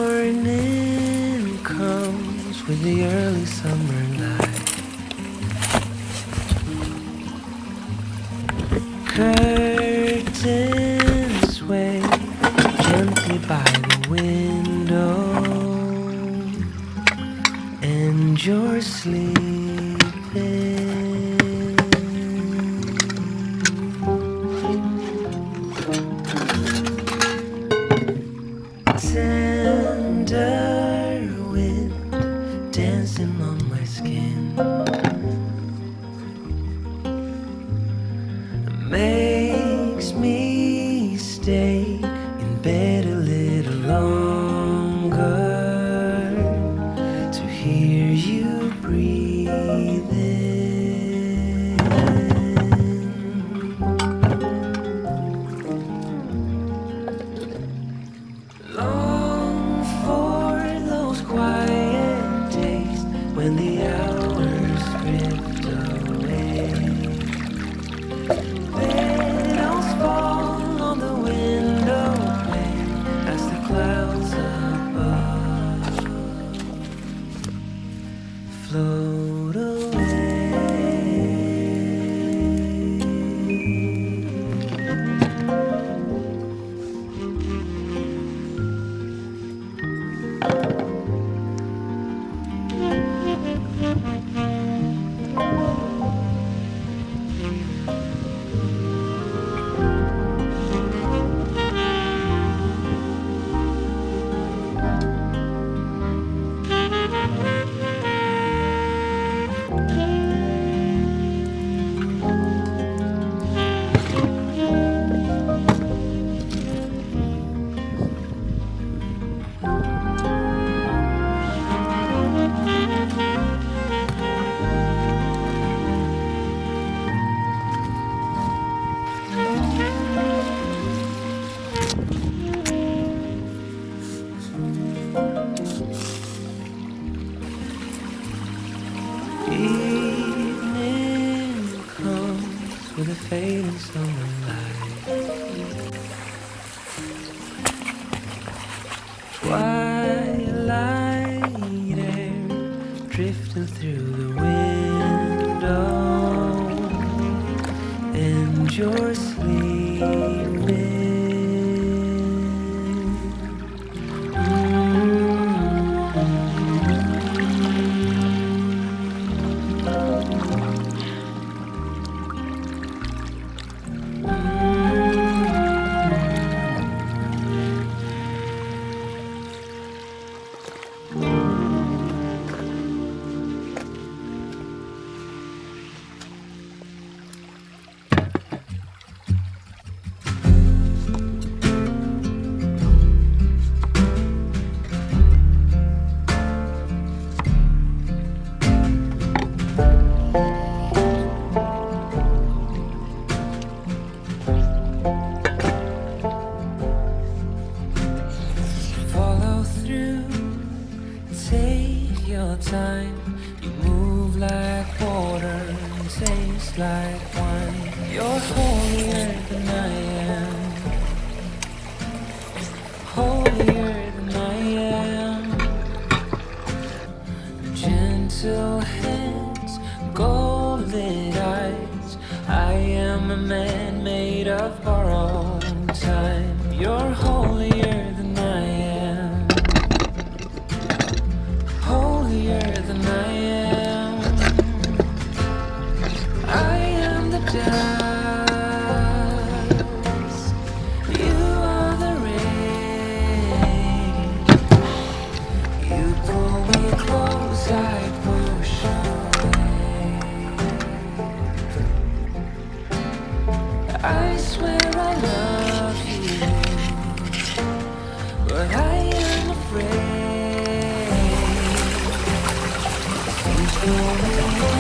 Morning comes with the early summer light. Curtains sway gently by the window, and you're sleeping. Tender wind dancing on my skin makes me stay in bed a little longer to hear you breathing. Long for those quiet days when the hours drift away. Petals fall on the window pane as the clouds above float away. Evening comes with a fading summer light. Twilight air drifting through the window, and you're sleeping. Follow through, take your time. You move like water and taste like wine. You're holier than I am, holier than I am. Gentle hands, golden eyes. I am a man made of borrowed time. You're holier than I am, holier than I am. I am the dust, you are the rain. You pull me close, I push away. I swear I love you, but I am afraid. You pull me